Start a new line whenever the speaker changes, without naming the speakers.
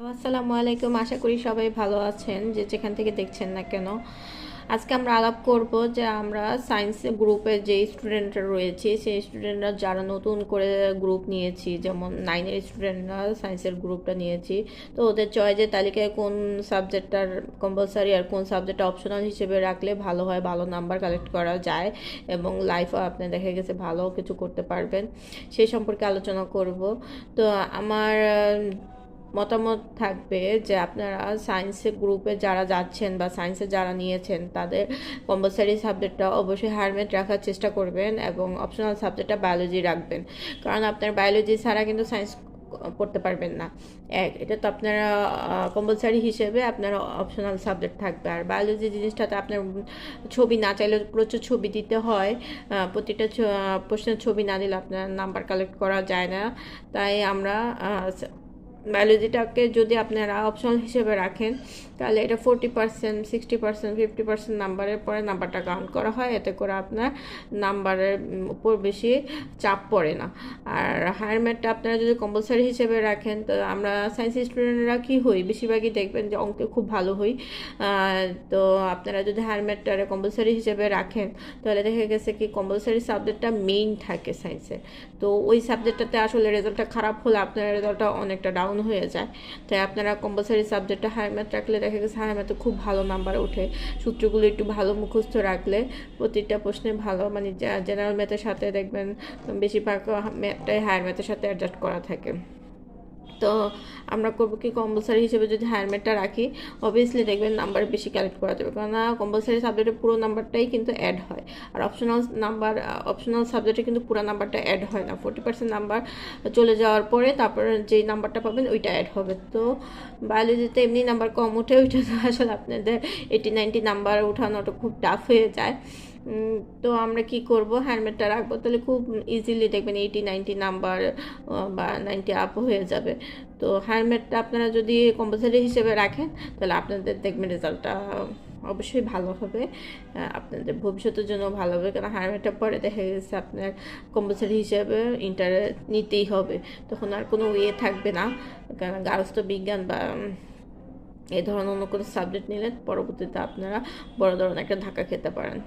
আসসালামু আলাইকুম। আশা করি সবাই ভালো আছেন যে যেখান থেকে দেখছেন না কেন। আজকে আমরা আলাপ করব যে আমরা সায়েন্স গ্রুপে যে স্টুডেন্টরা রয়েছে সেই স্টুডেন্টরা যারা নতুন করে গ্রুপ নিয়েছি, যেমন 9-এর স্টুডেন্টরা সায়েন্সের গ্রুপটা নিয়েছি, তো ওদের চয়েসের তালিকায় কোন সাবজেক্টটার কম্পালসারি আর কোন সাবজেক্টটা অপশনাল হিসেবে রাখলে ভালো হয়, ভালো নাম্বার কালেক্ট করা যায় এবং লাইফও আপনি দেখা গেছে ভালো কিছু করতে পারবেন, সেই সম্পর্কে আলোচনা করব। তো আমার মতামত থাকবে যে আপনারা সায়েন্সের গ্রুপে যারা যাচ্ছেন বা সায়েন্সে যারা নিয়েছেন তাদের কম্পালসারি সাবজেক্টটা অবশ্যই হারমেট রাখার চেষ্টা করবেন এবং অপশনাল সাবজেক্টটা বায়োলজি রাখবেন, কারণ আপনার বায়োলজি ছাড়া কিন্তু সায়েন্স পড়তে পারবেন না। এটা তো আপনারা কম্পালসারি হিসেবে আপনার অপশনাল সাবজেক্ট থাকবে। আর বায়োলজি জিনিসটাতে আপনার ছবি না চাইলে প্রচুর ছবি দিতে হয়, প্রতিটা প্রশ্নের ছবি না দিলে আপনার নাম্বার কালেক্ট করা যায় না। তাই আমরা বায়োলজিটাকে যদি আপনারা অপশনাল হিসেবে রাখেন তাহলে এটা 40%, 60%, 50% নাম্বারের পরে নাম্বারটা কাউন্ট করা হয়, এতে করে আপনার নাম্বারের উপর বেশি চাপ পড়ে না। আর হায়ার ম্যাথটা আপনারা যদি কম্পালসারি হিসেবে রাখেন, তো আমরা সায়েন্স স্টুডেন্টরা কী হই, বেশিরভাগই দেখবেন যে অঙ্কে খুব ভালো হই। তো আপনারা যদি হায়ার ম্যাথটা কম্পালসারি হিসেবে রাখেন তাহলে দেখা গেছে কি কম্পালসারি সাবজেক্টটা মেইন থাকে সায়েন্সে, তো ওই সাবজেক্টটাতে আসলে রেজাল্টটা খারাপ হলে আপনার রেজাল্টটা অনেকটা ডাউন হয়ে যায়। তাই আপনারা কম্পালসারি সাবজেক্টটা হায়ার ম্যাথ রাখলে দেখা গেছে হায়ার ম্যাথে খুব ভালো নাম্বার ওঠে। সূত্রগুলো একটু ভালো মুখস্থ রাখলে প্রতিটা প্রশ্নে ভালো, মানে জেনারেল ম্যাথের সাথে দেখবেন বেশিরভাগ ম্যাথটাই হায়ার ম্যাথের সাথে অ্যাডজাস্ট করা থাকে। তো আমরা করবো কি, কম্পালসারি হিসেবে যদি হায়ার ম্যাথটা রাখি অবভিয়াসলি দেখবেন নাম্বার বেশি কালেক্ট করা যাবে, কারণ কম্পালসারি সাবজেক্টের পুরো নাম্বারটাই কিন্তু অ্যাড হয়। আর অপশনাল সাবজেক্টে কিন্তু পুরো নাম্বারটা অ্যাড হয় না, 40% নাম্বার চলে যাওয়ার পরে তারপর যেই নাম্বারটা পাবেন ওইটা অ্যাড হবে। তো বায়োলজিতে এমনি নাম্বার কম ওঠে, ওইটা তো আসলে আপনাদের 80-90 নাম্বার ওঠানোটা খুব টাফ হয়ে যায়। তো আমরা কি করব, হ্যান্ডমেডটা রাখবো, তাহলে খুব ইজিলি দেখবেন 80-90 নাম্বার বা 90 আপ হয়ে যাবে। তো হ্যান্ডমেডটা আপনারা যদি কম্পালসারি হিসেবে রাখেন তাহলে আপনাদের দেখবেন রেজাল্টটা অবশ্যই ভালো হবে, আপনাদের ভবিষ্যতের জন্য ভালো হবে। কারণ হ্যান্ডমেডটা পরে দেখা গেছে আপনার কম্পালসারি হিসেবে ইন্টার নিতেই হবে, তখন আর কোনো ইয়ে থাকবে না। কারণ গার্হস্থ্য বিজ্ঞান বা এই ধরনের অন্য কোনো সাবজেক্ট নিলে পরবর্তীতে আপনারা বড় ধরনের একটা ধাক্কা খেতে পারেন।